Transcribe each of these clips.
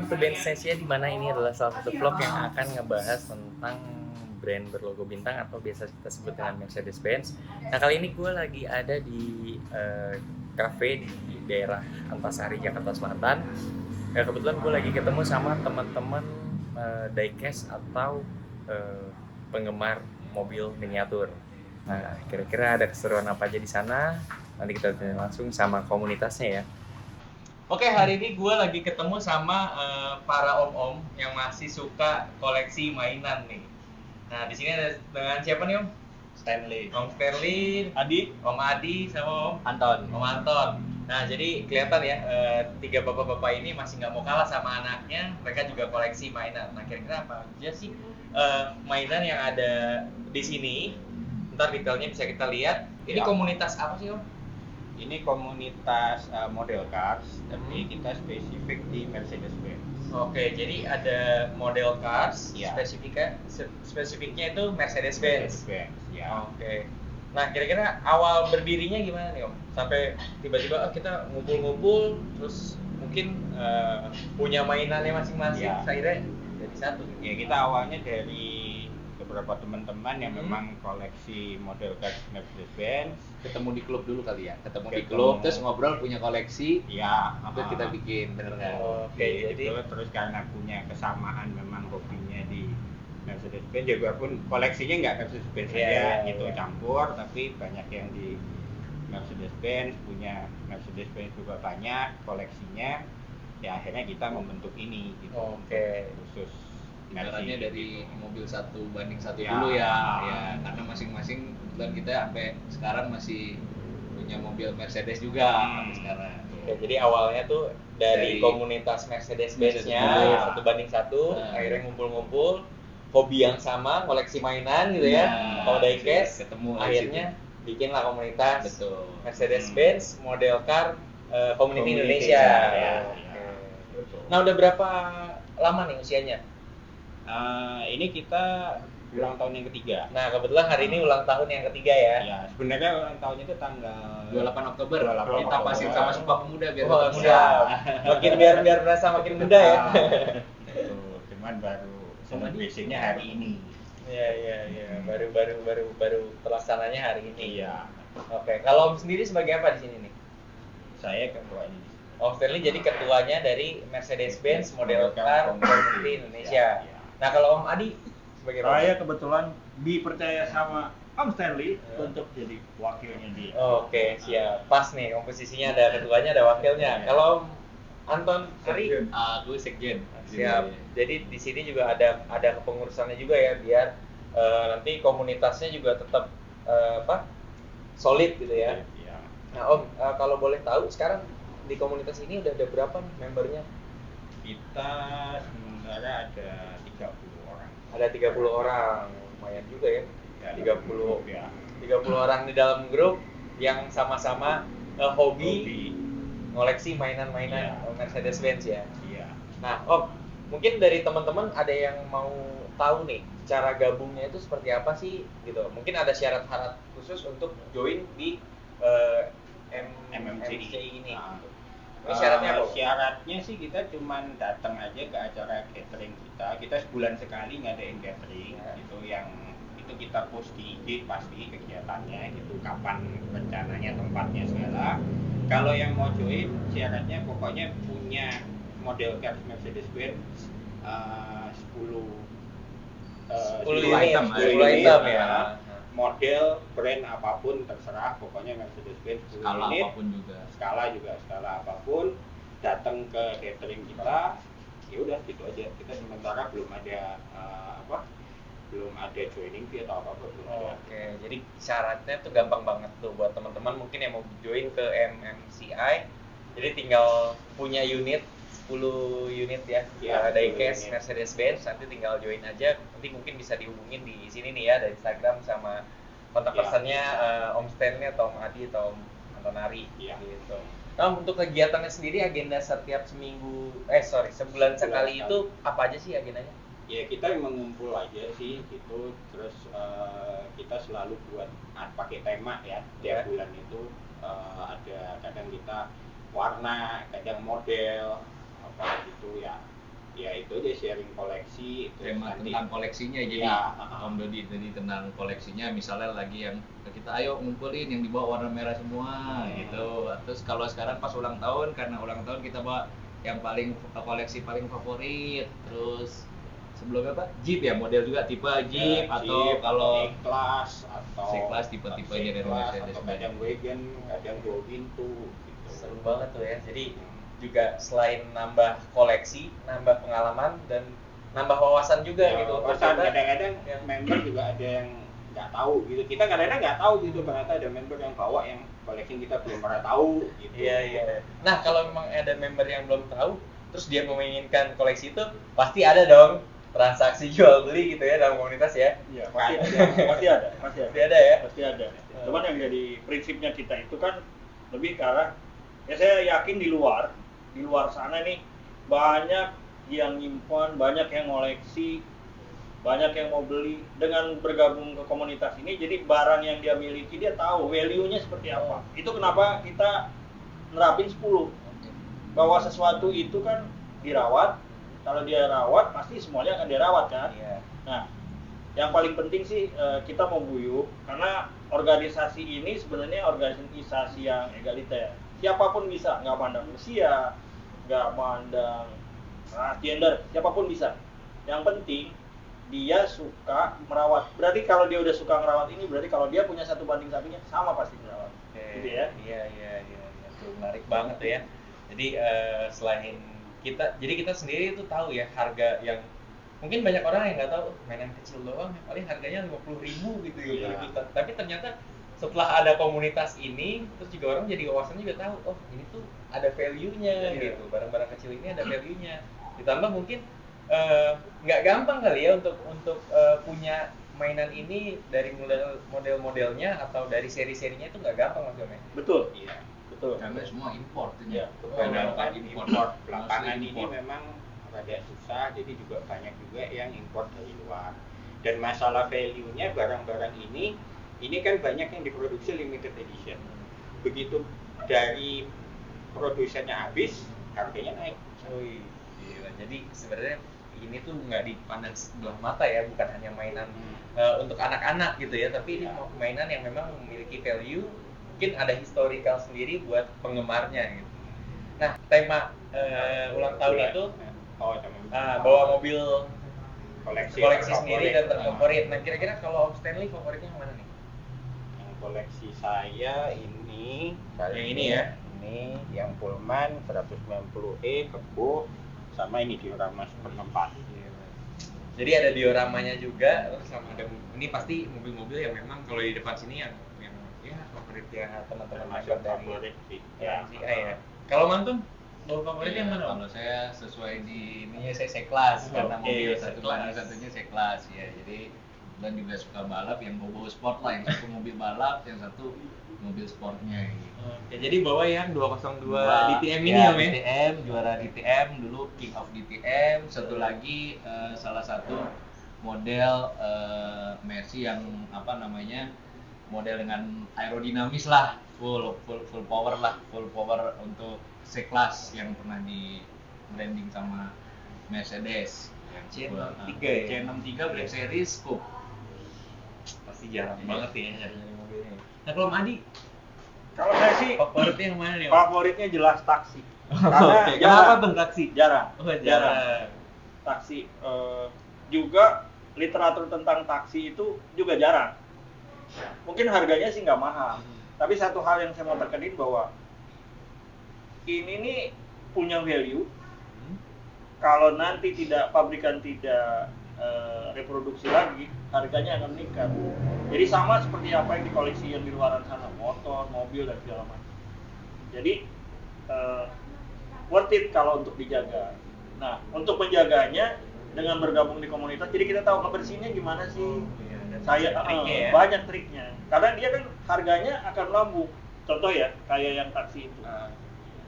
welcome to Bensesia, di mana ini adalah salah satu vlog yang akan ngebahas tentang brand berlogo bintang atau biasa kita sebut dengan Mercedes-Benz. Nah, kali ini gue lagi ada di cafe di daerah Antasari, Jakarta Selatan. Kebetulan gue lagi ketemu sama teman-teman diecast atau penggemar mobil miniatur. Nah, kira-kira ada keseruan apa aja di sana? Nanti kita tanya langsung sama komunitasnya ya. Oke, hari ini gue lagi ketemu sama para om-om yang masih suka koleksi mainan nih. Nah, di sini ada dengan siapa nih, Om? Stanley, Om Stanley, Om Adi, sama Om Anton. Nah, jadi kelihatan ya, tiga bapak-bapak ini masih nggak mau kalah sama anaknya. Mereka juga koleksi mainan. Nah, kira-kira apa aja sih mainan yang ada di sini? Ntar detailnya bisa kita lihat. Ini Ya. komunitas apa sih, Om? ini komunitas model cars, tapi kita spesifik di Mercedes-Benz. Oke, jadi ada model cars, Ya. spesifiknya itu Mercedes-Benz. Ya. Oke. Nah, kira-kira awal berdirinya gimana nih, Om? Sampai tiba-tiba kita ngumpul-ngumpul, terus mungkin punya mainannya masing-masing, Ya. akhirnya jadi satu. Ya, kita awalnya dari beberapa teman-teman yang memang koleksi model cars Mercedes-Benz. Ketemu di klub dulu kali ya, ketemu di Ketemu. klub terus ngobrol punya koleksi, Ya, terus kita bikin, bener nggak? Oke, jadi terus karena punya kesamaan memang hobinya di Mercedes-Benz, ya walaupun koleksinya nggak Mercedes-Benz Iya, saja iya, gitu, iya. campur, tapi banyak yang di Mercedes-Benz, punya Mercedes-Benz juga banyak koleksinya. Ya akhirnya kita membentuk ini gitu. Oke. Khusus Ibaratnya Mercy dari gitu. mobil satu banding satu Ya. dulu ya, karena masing-masing kebetulan kita sampai sekarang masih punya mobil Mercedes juga sampai sekarang. Oke, jadi awalnya tuh dari Dari komunitas Mercedes-Benz-nya Mercedes-Benz. yang satu banding satu, Nah. akhirnya ngumpul-ngumpul, hobi yang sama, koleksi mainan gitu ya, Nah, kalau diecast, ketemu di akhirnya bikinlah komunitas Betul. Mercedes-Benz Model Car Community Community, Indonesia. ya, Oke. ya. Betul. Nah, udah berapa lama nih usianya? Ini kita ulang tahun yang ketiga. Nah, kebetulan hari ini ulang tahun yang ketiga ya. Ya, sebenarnya ulang tahunnya itu tanggal 28 Oktober 28 kita pasin sama Sumpah Pemuda biar Wah, tetap muda. Makin biar berasa makin muda ya. Tuh, cuman baru celebrasinya hari ini. Iya. Baru terlaksananya hari ini. Iya. Oke, kalau Om sendiri sebagai apa di sini nih? Saya ketua ini. Om Stanley jadi ketuanya dari Mercedes-Benz Model Car Community Indonesia. Iya. Nah, kalau Om Adi sebagai apa? Saya kebetulan dipercaya sama Om Stanley untuk jadi wakilnya dia. Oke, siap. Pas nih komposisinya, ada ketuanya, ada wakilnya. Iya. Kalau Om Anton Ari, Sekjen. Aku sekjen. siap. Jadi di sini juga ada kepengurusannya juga ya, biar nanti komunitasnya juga tetap solid gitu ya. Iya. Nah, Om, kalau boleh tahu sekarang di komunitas ini udah ada berapa nih membernya? Kita sementara ada 30 orang. Ada 30 orang, lumayan juga ya. Ya, 30 ya. 30 orang di dalam grup yang sama-sama hobi ngoleksi mainan-mainan Mercedes-Benz ya. Iya. Nah, Om, mungkin dari teman-teman ada yang mau tahu nih cara gabungnya itu seperti apa sih gitu. Mungkin ada syarat-syarat khusus untuk join di MMCI ini. Nah, Ini syaratnya apa? Syaratnya sih kita cuman datang aja ke acara catering kita. Kita sebulan sekali ngadain catering gitu, yang itu kita post di IG pasti kegiatannya gitu, kapan rencananya, tempatnya segala. Kalau yang mau join syaratnya pokoknya punya model cars Mercedes-Benz 10 item, 10 item unit, ya. model brand apapun terserah, pokoknya Mercedes-Benz 10 Skala unit. apapun juga. Skala apapun, datang ke catering kita. Ya udah gitu aja. Kita sementara belum ada belum ada joining fee atau apa belum ada. Oke, jadi syaratnya tuh gampang banget tuh buat teman-teman mungkin yang mau join ke MMCI. Jadi tinggal punya unit 10 unit ya, Ya, diecast 10 unit. Mercedes-Benz, nanti tinggal join aja. Nanti mungkin bisa dihubungin di sini nih ya, dari Instagram sama kontak Ya. personnya Om Stanley atau Om Adi atau Om Antonari Ya. gitu. Nah, untuk kegiatannya sendiri agenda setiap sebulan sekali itu apa aja sih agendanya? Ya kita mengumpul aja sih gitu, terus kita selalu buat pakai tema ya tiap bulan itu, ada kadang kita warna, kadang model apa gitu ya. ya itu dia sharing koleksi itu tema nanti. tentang koleksinya jadi Ya, Om Dodi jadi tentang koleksinya misalnya lagi yang kita ayo ngumpulin yang dibawa warna merah semua gitu. Terus kalau sekarang pas ulang tahun karena ulang tahun kita bawa yang paling koleksi paling favorit. Terus sebelumnya apa? Jeep ya model juga tipe Jeep atau kalau C-Class atau C-Class tipe-tipenya dari C-Class, Mercedes. atau kadang wagon, kadang dua pintu gitu. Seru banget tuh ya. Jadi juga selain nambah koleksi, nambah pengalaman dan nambah wawasan juga Ya, gitu. wawasan. Ternyata Kadang-kadang yang member juga ada yang nggak tahu gitu. Kita kadang-kadang nggak tahu gitu ternyata ada member yang bawa yang koleksi kita belum pernah tahu gitu. iya. Nah, kalau memang ada member yang belum tahu, terus dia menginginkan koleksi itu, pasti ada dong transaksi jual beli gitu ya dalam komunitas ya. Iya, pasti ada. Pasti ada ya. Pasti ada. Cuman yang jadi prinsipnya kita itu kan lebih ke arah, ya saya yakin di luar sana nih banyak yang nyimpan, banyak yang ngoleksi, banyak yang mau beli. Dengan bergabung ke komunitas ini, jadi barang yang dia miliki dia tahu value-nya seperti apa. Itu kenapa kita nerapin 10. Bahwa sesuatu itu kan dirawat, kalau dia rawat pasti semuanya akan dirawat kan. Iya. Nah, yang paling penting sih kita mau guyup karena organisasi ini sebenarnya organisasi yang egaliter. Siapapun bisa, nggak pandang usia, nggak pandang gender, siapapun bisa. Yang penting dia suka merawat. Berarti kalau dia udah suka merawat ini, berarti kalau dia punya 1:1 sama pasti merawat. Gitu ya. Iya. Itu menarik banget tuh ya. Jadi selain kita sendiri itu tahu ya harga yang mungkin banyak orang yang nggak tahu mainan kecil doang paling harganya 50.000 gitu ya. Iya. Tapi ternyata setelah ada komunitas ini terus juga orang jadi wawasan juga tahu ini tuh ada value-nya gitu. Barang-barang kecil ini ada value-nya. Ditambah mungkin nggak gampang kali ya untuk punya mainan ini dari model-modelnya atau dari seri-serinya itu nggak gampang Mas Gome. Betul. Iya. Betul. karena semua import Iya. Kebanyakan import. Belakangan Mostly ini import. memang rada susah, jadi juga banyak juga yang import dari luar. Dan masalah value-nya barang-barang ini kan banyak yang diproduksi limited edition. Begitu dari produsennya habis, harganya naik. Wih, gila. Jadi sebenarnya ini tuh nggak dipandang sebelah mata ya, bukan hanya mainan untuk anak-anak gitu ya, tapi ini mainan yang memang memiliki value, mungkin ada historical sendiri buat penggemarnya gitu. Nah, tema ulang tahun itu bawa mobil koleksi sendiri dan terfavorit. Nah, kira-kira kalau Om Stanley favoritnya yang mana nih? Yang koleksi saya ini, Yang ini ya? Ini yang Pullman 190E Kebo sama ini diorama Super 4. Jadi ada dioramanya juga, terus sama ada ini pasti mobil-mobil yang memang kalau di depan sini yang ya favorit ya teman-teman Termasuk member dari favorit sih. MCI ya. Kalau Mantun, mobil favoritnya Iya, mana? Om? kalau saya sesuai di ininya saya C-Class karena Oke, mobil C-Class. satunya C-Class ya. Jadi dan juga suka balap yang bawa sport lah, yang satu mobil balap, yang satu mobil sportnya gitu. Oke, jadi bawa yang 202 DTM ini ya, Om ya? DTM, juara DTM dulu King of DTM. Satu lagi salah satu model Mercy yang apa namanya model dengan aerodinamis lah, full power lah, full power untuk C-Class yang pernah di branding sama Mercedes yang C63 ya? C63 Black Series Coupe. Pasti jarang banget ya nyari mobilnya. Nah kalau Madi, Kalau saya sih favoritnya yang mana nih Om? favoritnya jelas taksi. Karena Oke, kenapa tuh taksi? jarang. Oh, jarang. Taksi juga literatur tentang taksi itu juga jarang. Mungkin harganya sih nggak mahal. Tapi satu hal yang saya mau tekenin bahwa ini nih punya value. Kalau nanti pabrikan tidak reproduksi lagi, harganya akan meningkat. Jadi sama seperti apa yang dikoleksi yang di luaran sana, motor, mobil dan segala macam. Jadi worth it kalau untuk dijaga. Nah, untuk menjaganya dengan bergabung di komunitas, jadi kita tahu kebersihannya gimana sih. Triknya ya? Banyak triknya. Karena dia kan harganya akan melambung. Contoh ya, kayak yang taksi itu.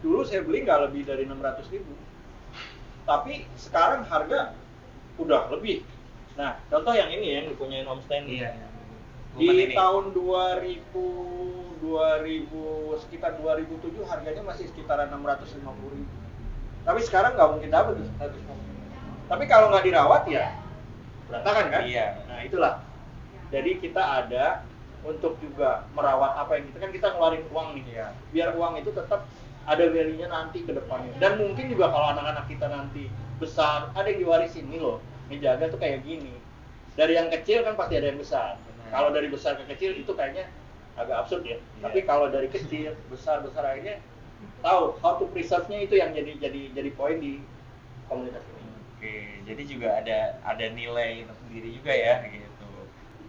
Dulu saya beli nggak lebih dari 600.000. Tapi sekarang harga udah lebih. Nah, contoh yang ini yang dipunyain Om Stanley. Iya. Di tahun 2000 sekitar 2007 harganya masih sekitaran 650.000. Tapi sekarang nggak mungkin dapat tuh 150. Tapi kalau nggak dirawat ya berantakan kan? Iya. Nah itulah. Jadi kita ada untuk juga merawat apa yang kita ngeluarin uang nih. Iya. Biar uang itu tetap ada value-nya nanti ke depannya. Dan mungkin juga kalau anak-anak kita nanti besar, ada yang diwarisin nih loh. Ngejaga tuh kayak gini. Dari yang kecil kan pasti ada yang besar. Benar. Kalau dari besar ke kecil itu kayaknya agak absurd ya. Iya. Tapi kalau dari kecil besar akhirnya tahu how to preserve-nya itu yang jadi poin di komunitas ini. Oke, jadi juga ada nilai sendiri juga ya gitu.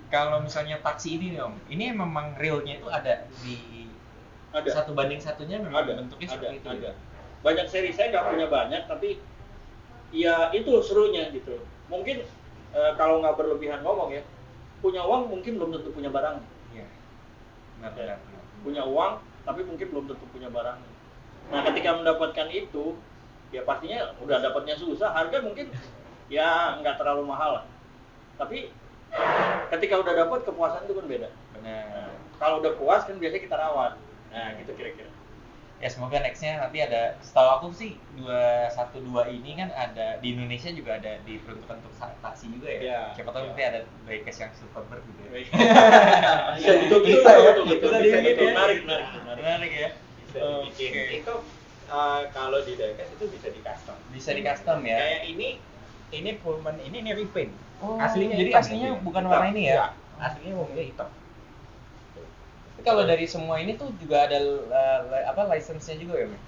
Kalau misalnya taksi ini nih Om, ini memang realnya itu ada di Ada. 1:1 memang Ada, bentuknya ada, seperti itu. ada. Banyak seri saya nggak punya banyak, tapi ya itu serunya gitu. Mungkin kalau nggak berlebihan ngomong ya, punya uang mungkin belum tentu punya barang. Iya. Benar. Punya uang, tapi mungkin belum tentu punya barang. Nah, ketika mendapatkan itu, ya pastinya udah dapatnya susah. Harga mungkin ya nggak terlalu mahal lah. Tapi ketika udah dapat kepuasan itu kan beda. Benar. Kalau udah puas kan biasanya kita rawat. Nah, gitu kira-kira. Ya semoga nextnya nanti ada, setahu aku sih 212 ini kan ada di Indonesia juga ada diperuntukkan untuk taksi juga ya. Iya. Siapa tahu Iya. nanti ada diecast yang Silverbird gitu ya. Bisa betul Bisa ya? betul. Bisa Bisa dibikin betul. ya? Menarik. Menarik ya. Bisa dibikin. Oke. Itu kalau di diecast itu bisa di custom. Bisa di custom ya. Kayak ini Pullman ini repaint. Oh, Aslinya jadi hitam, aslinya mobilnya. bukan Hitam. warna ini ya? Iya, aslinya mobilnya hitam. Tapi kalau dari semua ini tuh juga ada license-nya juga ya, Mas?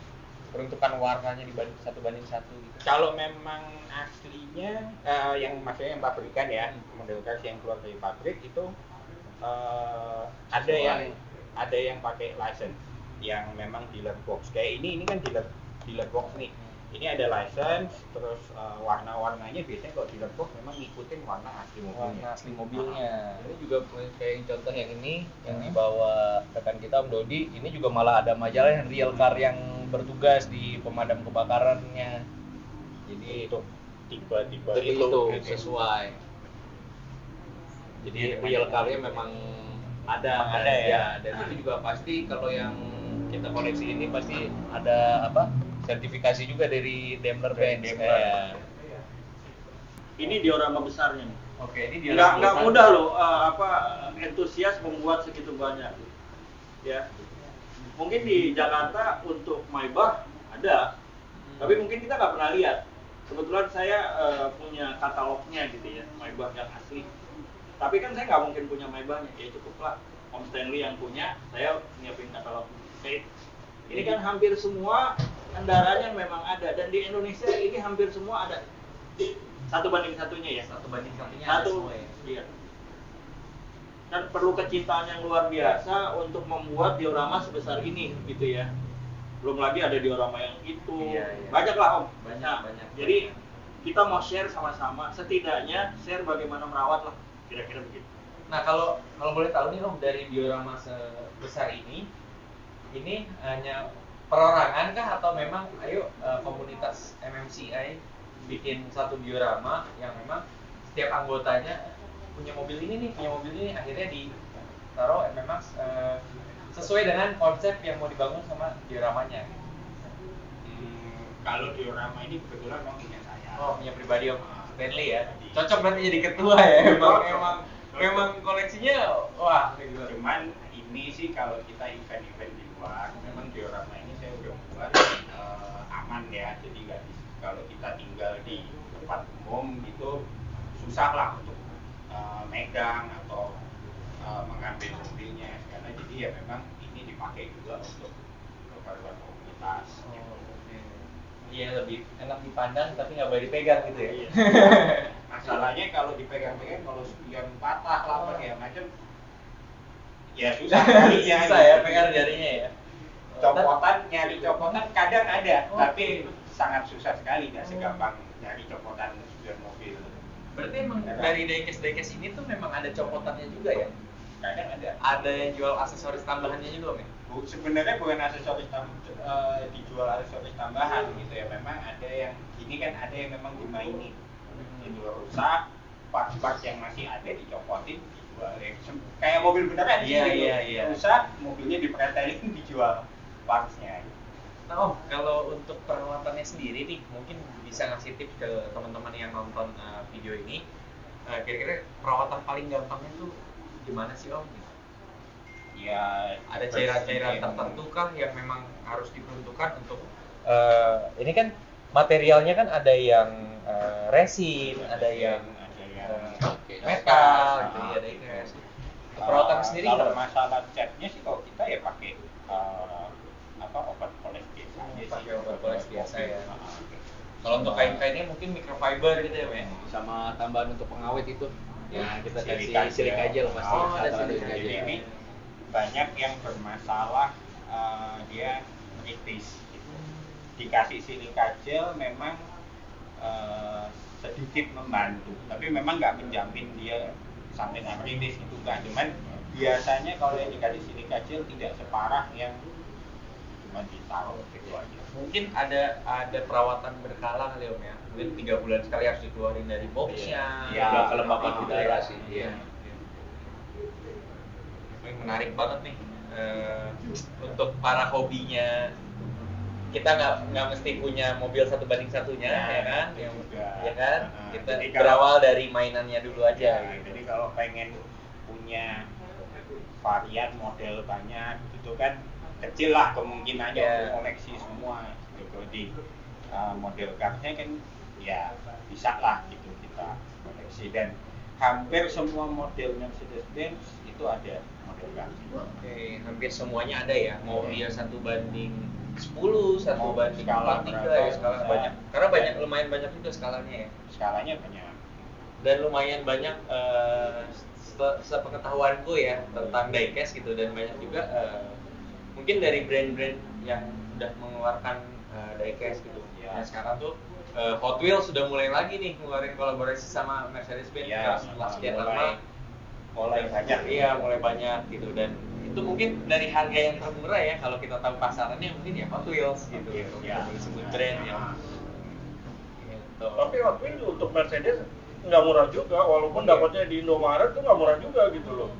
Peruntukan warnanya dibanding 1:1 gitu. Kalau memang aslinya yang maksudnya yang pabrikan ya, model cars yang keluar dari pabrik itu ada yang pakai license yang memang dealer box. Kayak ini kan dealer box nih. Ini ada license, terus warna-warnanya biasanya kalau dealer box memang ngikutin warna asli mobilnya. Warna asli mobilnya. Ini juga kayak yang contoh yang ini yang dibawa rekan kita Om Dodi, ini juga malah ada majalah yang real car yang bertugas di pemadam kebakarannya. Jadi Untuk tipe-tipe itu sesuai. Jadi real car-nya memang ada, Memang ada ya? Dan itu juga pasti kalau yang kita koleksi ini pasti ada sertifikasi juga dari Daimler-Benz. Daimler. Ini diorama besarnya nih. Oke, ini dia. Nggak mudah loh antusias membuat segitu banyak. Ya. Mungkin di Jakarta untuk Maybach ada, tapi mungkin kita nggak pernah lihat. Kebetulan saya punya katalognya gitu ya, Maybach yang asli. Tapi kan saya nggak mungkin punya Maybachnya, ya cukuplah Om Stanley yang punya, saya nyiapin katalog. Oke. Ini kan hampir semua kendaraannya memang ada, dan di Indonesia ini hampir semua ada. 1:1-nya ya. 1:1-nya ada Satu, semua ya. iya. Dan perlu kecintaan yang luar biasa untuk membuat diorama sebesar ini gitu ya. Belum lagi ada diorama yang itu. Iya, iya. Banyak lah Om. Banyak. Jadi kita mau share sama-sama, setidaknya share bagaimana merawat lah, kira-kira begitu. Nah, kalau boleh tahu nih Om, dari diorama sebesar ini hanya perorangan kah atau memang komunitas MMCI bikin satu diorama yang memang setiap anggotanya punya mobil ini akhirnya ditaruh memang sesuai dengan konsep yang mau dibangun sama dioramanya. Kalau diorama ini kebetulan memang punya saya. Oh, punya pribadi Om Stanley ya. Cocok berarti jadi ketua ya. Memang koleksinya wah gitu. Cuman ini sih kalau kita event-event di luar, memang diorama ini saya udah buat aman ya. Jadi nggak kalau kita tinggal di tempat umum gitu susah lah untuk megang atau mengambil mobilnya, karena jadi ya memang ini dipakai juga untuk keperluan komunitas. Iya, lebih enak dipandang tapi nggak boleh dipegang gitu ya. Iya. Masalahnya kalau dipegang-pegang, kalau spion patah lah apa segala macam, ya susah kalinya. Susah ya pegang jarinya ya. Nyari copotan kadang ada, tapi itu sangat susah sekali, nggak segampang nyari copotan spion mobil. Berarti emang dari diecast ini tuh memang ada copotannya juga ya? Kadang ada. Ada yang jual aksesoris tambahannya juga, Om? Sebenarnya bukan aksesoris dijual aksesoris tambahan gitu ya. Memang ada yang ini kan ada yang memang dimainin. Itu rusak, part-part yang masih ada dicopotin, dijual. Kayak mobil beneran Iya, gitu. iya. Rusak, mobilnya dipretelin, dijual partsnya. Nah, kalau untuk perawatannya sendiri nih, mungkin bisa ngasih tips ke teman-teman yang nonton video ini. Kira-kira perawatan paling gampangnya tuh gimana sih Om? Ya Ada cairan-cairan tertentu kah yang memang harus diperuntukkan untuk ini kan materialnya kan ada yang resin, ada yang metal, gitu ya, ada yang perawatan sendiri kalau nggak? masalah catnya sih kalau kita ya pakai obat poles biasa aja sih. Pakai obat poles biasa ya. Nah, Kalau untuk kain-kainnya mungkin microfiber gitu ya, Men? Sama tambahan untuk pengawet itu ya kita kasih Silika silika gel. gel pasti. Oh, ada Satu silika silika gel. gel. Jadi banyak yang bermasalah dia kritis gitu. Dikasih silika gel memang sedikit membantu, tapi memang nggak menjamin dia sampai nggak kritis itu kan. Cuman biasanya kalau yang dikasih silika gel tidak separah yang cuma ditaruh gitu aja. Mungkin ada perawatan berkala kali Om ya. Mungkin 3 bulan sekali harus dikeluarin dari boxnya. Iya, kelembapan gitu udara ya. sih, iya. Ini menarik banget nih untuk para hobinya. Kita nggak mesti punya mobil 1:1-nya ya kan, yang ya kan. Kita Jadi kalau- berawal dari mainannya dulu aja. Ya, Gitu. jadi kalau pengen punya varian model banyak itu kan kecil lah kemungkinannya Ya. untuk koleksi semua gitu. Di model cardnya kan ya bisa lah gitu kita koleksi, dan hampir semua model Mercedes-Benz itu ada model cardnya. Oke, hampir semuanya ada ya. Mau dia 1:10, 1:4, Skala ya, berapa, skala bisa. banyak. Karena lumayan banyak juga skalanya ya. Skalanya banyak. Dan lumayan banyak sepengetahuanku ya tentang diecast gitu, dan banyak juga mungkin dari brand-brand yang udah mengeluarkan diecast gitu. Ya. Nah sekarang tuh Hot Wheels sudah mulai lagi nih ngeluarin kolaborasi sama Mercedes-Benz Ya, setelah sekian mulai- lama. mulai banyak. Iya, mulai banyak gitu, dan itu mungkin dari harga yang termurah ya kalau kita tahu pasarannya mungkin ya Hot Wheels gitu. Ya. Kalau disebut brand ya. Gitu. Tapi waktu itu untuk Mercedes nggak murah juga, walaupun Iya. dapatnya di Indomaret tuh nggak murah juga gitu loh.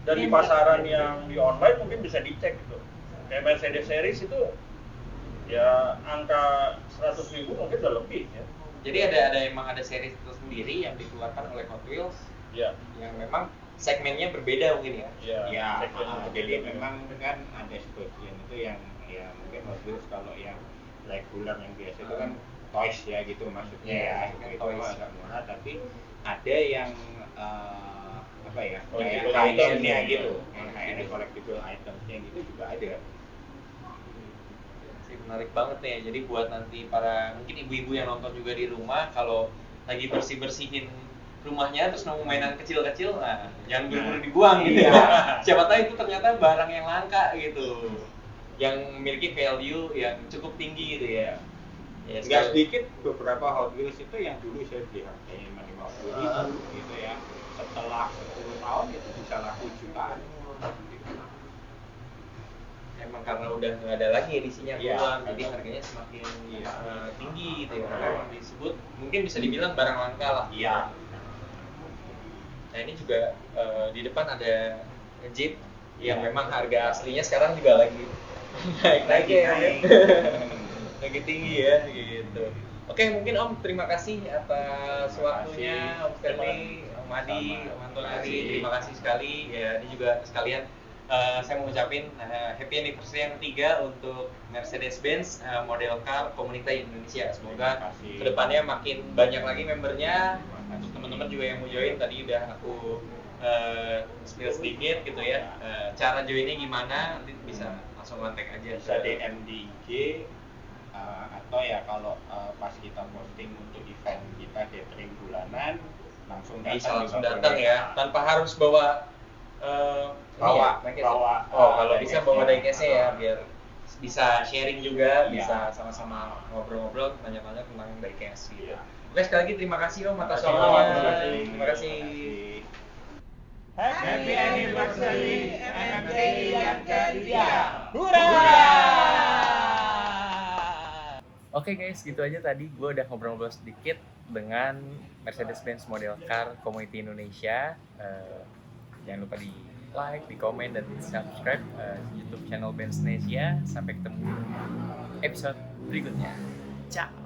Dan di pasaran yang di online mungkin bisa dicek gitu. Kayak Mercedes series itu ya angka 100.000 mungkin udah lebih ya. Jadi emang ada seri tersendiri yang dikeluarkan oleh Hot Wheels Ya, yang memang segmennya berbeda mungkin ya. ya. Ya, segmennya jadi berbeda. memang kan ada sebagian itu yang ya mungkin Hot Wheels kalau yang regular yang biasa itu kan toys ya gitu maksudnya Iya, ya maksudnya itu toys. agak murah, tapi ada yang apa ya kayak Collectible high-end-nya item. gitu, yang high-end collectible items-nya gitu juga ada. Sih menarik banget nih ya. Jadi buat nanti para mungkin ibu-ibu yang nonton juga di rumah, kalau lagi bersih-bersihin rumahnya terus nemu mainan kecil-kecil, nah jangan buru-buru dibuang gitu Iya. ya. Siapa tahu itu ternyata barang yang langka gitu, yang memiliki value yang cukup tinggi gitu ya. Ya, Nggak sekali- sedikit beberapa Hot Wheels itu yang dulu saya beli harganya cuma 50.000 gitu ya, setelah 10 tahun itu bisa laku jutaan. emang karena udah nggak ada lagi edisinya Iya. keluar, jadi harganya semakin Iya. tinggi gitu ya. Karena emang disebut mungkin bisa dibilang barang langka lah. Iya. Nah ini juga di depan ada Jeep yang Iya. memang harga aslinya sekarang juga lagi naik ya, naik. lagi tinggi ya gitu. Oke, mungkin Om terima kasih atas Terima waktunya, kasih. Om Stanley, Om Adi, Sama. Om Antoni, Terima kasih. terima kasih sekali ya. Ini juga sekalian saya mau ngucapin happy anniversary yang ketiga untuk Mercedes-Benz model car Komunita Indonesia. Semoga Terima kasih. kedepannya makin banyak lagi membernya. Untuk teman-teman juga yang mau join, tadi udah aku spill sedikit gitu ya. Cara joinnya gimana? Nanti bisa langsung kontak aja. Bisa DM di IG atau ya kalau pas kita posting untuk event kita catering bulanan langsung datang Bisa langsung juga datang boleh. ya, tanpa harus bawa Bawa- ini ya, bawa, oh kalau diecast-nya. bisa bawa diecast-nya ya, biar bisa sharing juga, Iya. bisa sama-sama ngobrol-ngobrol, tanya-tanya tentang diecast gitu. Iya. Oke, sekali lagi terima kasih Om atas Terima waktunya. kasih. Terima kasih. Happy anniversary MMT yang ketiga. Oke guys, gitu aja tadi gue udah ngobrol-ngobrol sedikit dengan Mercedes-Benz model car Komuniti Indonesia. Jangan lupa di like, di komen, dan di subscribe YouTube channel Benz Nesia. Sampai ketemu episode berikutnya. Ciao.